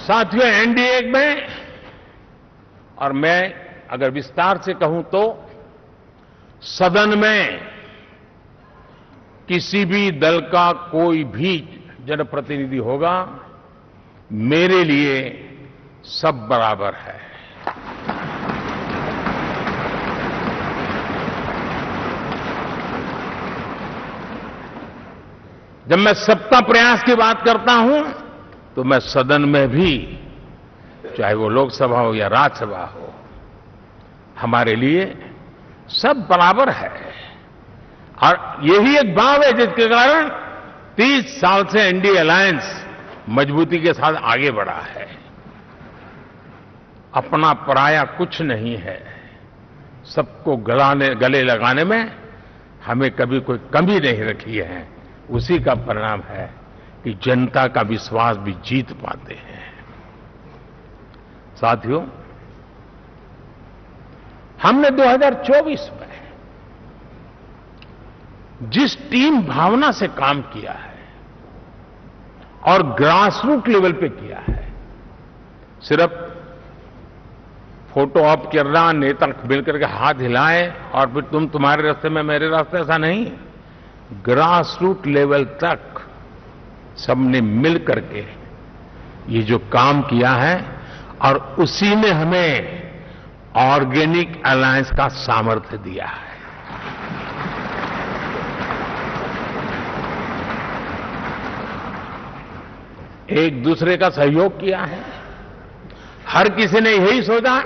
साथियों, एनडीए में, और मैं अगर विस्तार से कहूं तो सदन में किसी भी दल का कोई भी जनप्रतिनिधि होगा, मेरे लिए सब बराबर है। जब मैं सबका प्रयास की बात करता हूं तो मैं सदन में भी, चाहे वो लोकसभा हो या राज्यसभा हो, हमारे लिए सब बराबर है। और यही एक भाव है जिसके कारण 30 साल से एनडीए अलायंस मजबूती के साथ आगे बढ़ा है। अपना पराया कुछ नहीं है। सबको गले लगाने में हमें कभी कोई कमी नहीं रखी है। उसी का परिणाम है कि जनता का विश्वास भी जीत पाते हैं। साथियों, हमने 2024 में जिस टीम भावना से काम किया है और ग्रास रूट लेवल पे किया है, सिर्फ फोटो ऑप करना, नेता मिलकर के हाथ हिलाएं और फिर तुम्हारे रास्ते में मेरे रास्ते, ऐसा नहीं। ग्रास रूट लेवल तक सबने मिल करके ये जो काम किया है, और उसी ने हमें ऑर्गेनिक अलायंस का सामर्थ्य दिया है। एक दूसरे का सहयोग किया है। हर किसी ने यही सोचा,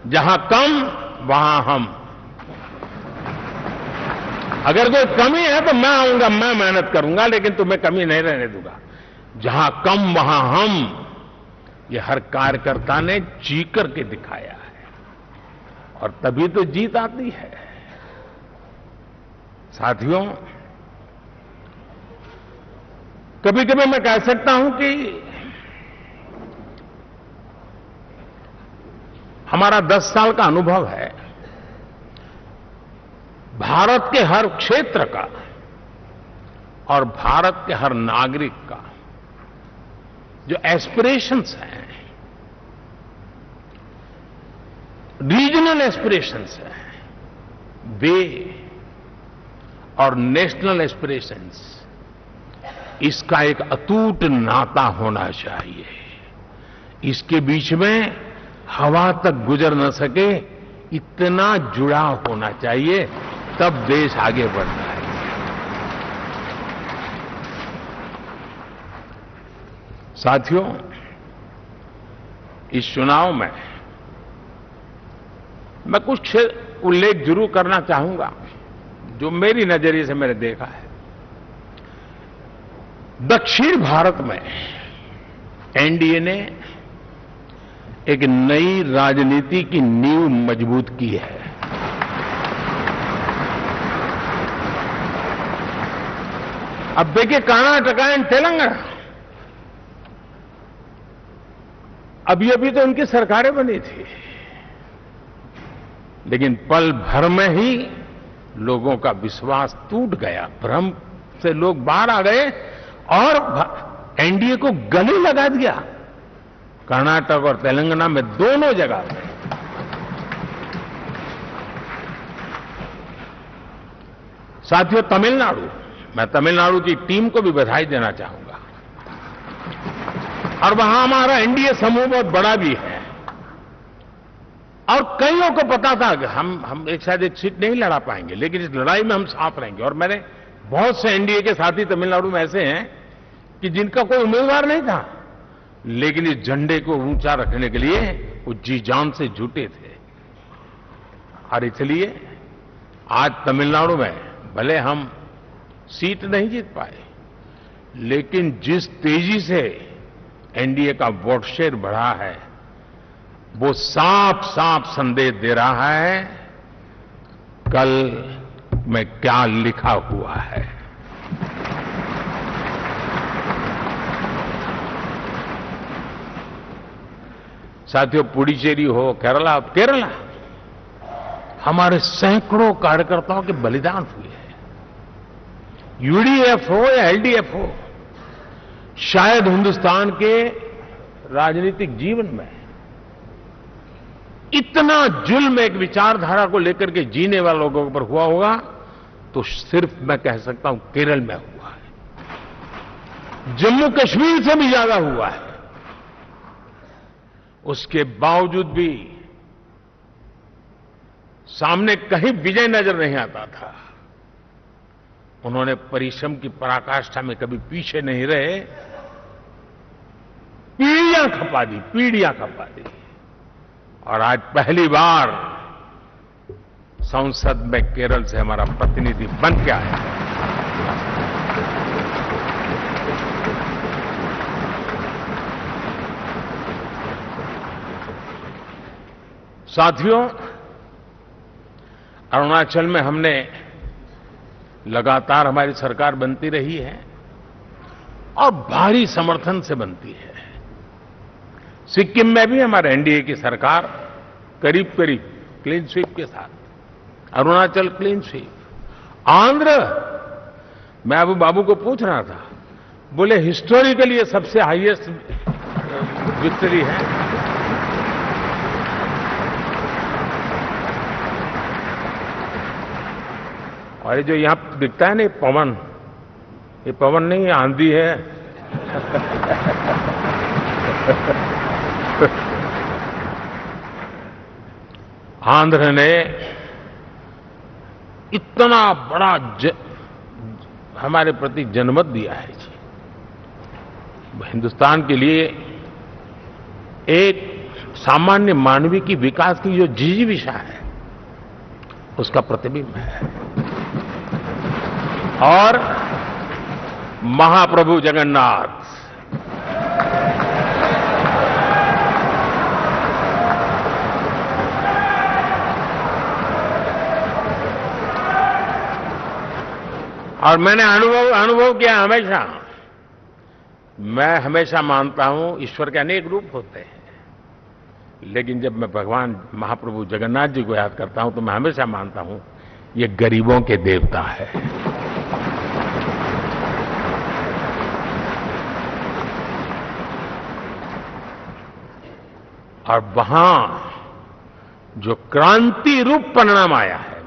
जहां कम वहां हम। अगर कोई कमी है तो मैं आऊंगा, मैं मेहनत करूंगा, लेकिन तुम्हें कमी नहीं रहने दूंगा। जहां कम वहां हम, ये हर कार्यकर्ता ने जी करके दिखाया है, और तभी तो जीत आती है। साथियों, कभी कभी मैं कह सकता हूं कि हमारा 10 साल का अनुभव है। भारत के हर क्षेत्र का और भारत के हर नागरिक का जो एस्पिरेशंस हैं, रीजनल एस्पिरेशंस हैं, वे और नेशनल एस्पिरेशंस, इसका एक अटूट नाता होना चाहिए। इसके बीच में हवा तक गुजर न सके, इतना जुड़ाव होना चाहिए, तब देश आगे बढ़ता है। साथियों, इस चुनाव में मैं कुछ उल्लेख जरूर करना चाहूंगा जो मेरी नजरिए से मैंने देखा है। दक्षिण भारत में एनडीए ने एक नई राजनीति की नींव मजबूत की है। अब देखिए, कर्नाटक एंड तेलंगाना, अभी तो उनकी सरकारें बनी थी, लेकिन पल भर में ही लोगों का विश्वास टूट गया। भ्रम से लोग बाहर आ गए और एनडीए को गले लगा दिया। कर्नाटक और तेलंगाना में दोनों जगह पे साथियों, तमिलनाडु, मैं तमिलनाडु की टीम को भी बधाई देना चाहूंगा। और वहां हमारा एनडीए समूह बहुत बड़ा भी है, और कईयों को पता था कि हम एक शायद एक सीट नहीं लड़ा पाएंगे, लेकिन इस लड़ाई में हम साथ रहेंगे। और मैंने बहुत से एनडीए के साथी तमिलनाडु में ऐसे हैं कि जिनका कोई उम्मीदवार नहीं था, लेकिन इस झंडे को ऊंचा रखने के लिए वो जी जान से जुटे थे। और इसलिए आज तमिलनाडु में भले हम सीट नहीं जीत पाए, लेकिन जिस तेजी से एनडीए का वोट शेयर बढ़ा है, वो साफ साफ संदेश दे रहा है कल में क्या लिखा हुआ है। साथियों, पुडुचेरी हो, केरला, हमारे सैकड़ों कार्यकर्ताओं के बलिदान हुए हैं। यूडीएफ हो या एलडीएफ हो, शायद हिंदुस्तान के राजनीतिक जीवन में इतना जुल्म एक विचारधारा को लेकर के जीने वाले लोगों पर हुआ होगा तो सिर्फ मैं कह सकता हूं केरल में हुआ है। जम्मू कश्मीर से भी ज्यादा हुआ है। उसके बावजूद भी सामने कहीं विजय नजर नहीं आता था। उन्होंने परिश्रम की पराकाष्ठा में कभी पीछे नहीं रहे, पीढ़ियां खपा दी और आज पहली बार संसद में केरल से हमारा प्रतिनिधि बन के आया। साथियों, अरुणाचल में हमने लगातार हमारी सरकार बनती रही है और भारी समर्थन से बनती है। सिक्किम में भी हमारे एनडीए की सरकार करीब करीब क्लीन स्वीप के साथ, अरुणाचल क्लीन स्वीप। आंध्र, मैं अबू बाबू को पूछ रहा था, बोले हिस्टोरिकली ये सबसे हाईएस्ट विक्ट्री है। और ये जो यहां दिखता है ना पवन, ये पवन नहीं, ये आंधी है। आंध्र ने इतना बड़ा हमारे प्रति जनमत दिया है जी। हिंदुस्तान के लिए एक सामान्य मानवीय की विकास की जो जिजीविषा है उसका प्रतिबिंब है। और महाप्रभु जगन्नाथ और मैंने अनुभव किया हमेशा। मैं हमेशा मानता हूं ईश्वर के अनेक रूप होते हैं, लेकिन जब मैं भगवान महाप्रभु जगन्नाथ जी को याद करता हूं तो मैं हमेशा मानता हूं ये गरीबों के देवता है। और वहां जो क्रांति रूप परिणाम आया है,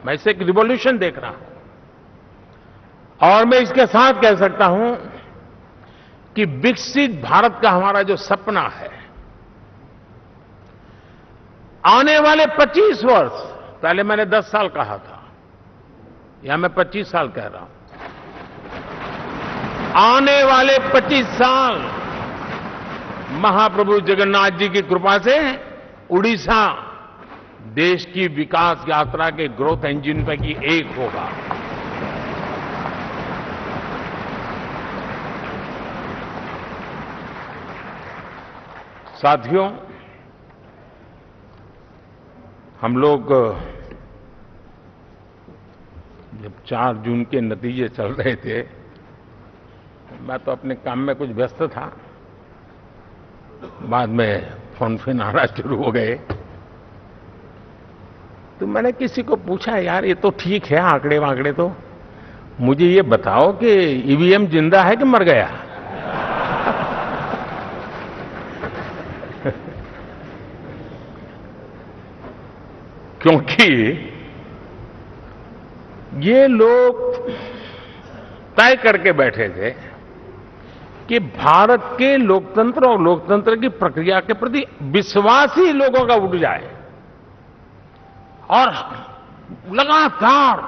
मैं इसे एक रिवॉल्यूशन देख रहा हूं। और मैं इसके साथ कह सकता हूं कि विकसित भारत का हमारा जो सपना है, आने वाले 25 वर्ष, पहले मैंने 10 साल कहा था, यहां मैं 25 साल कह रहा हूं। आने वाले 25 साल महाप्रभु जगन्नाथ जी की कृपा से उड़ीसा देश की विकास यात्रा के ग्रोथ इंजन पैकी एक होगा। साथियों, हम लोग जब 4 जून के नतीजे चल रहे थे, मैं तो अपने काम में कुछ व्यस्त था। बाद में फोन आना शुरू हो गए, तो मैंने किसी को पूछा, यार ये तो ठीक है आंकड़े वांकड़े, तो मुझे ये बताओ कि ईवीएम जिंदा है कि मर गया? क्योंकि ये लोग तय करके बैठे थे कि भारत के लोकतंत्र और लोकतंत्र की प्रक्रिया के प्रति विश्वास ही लोगों का उठ जाए। और लगातार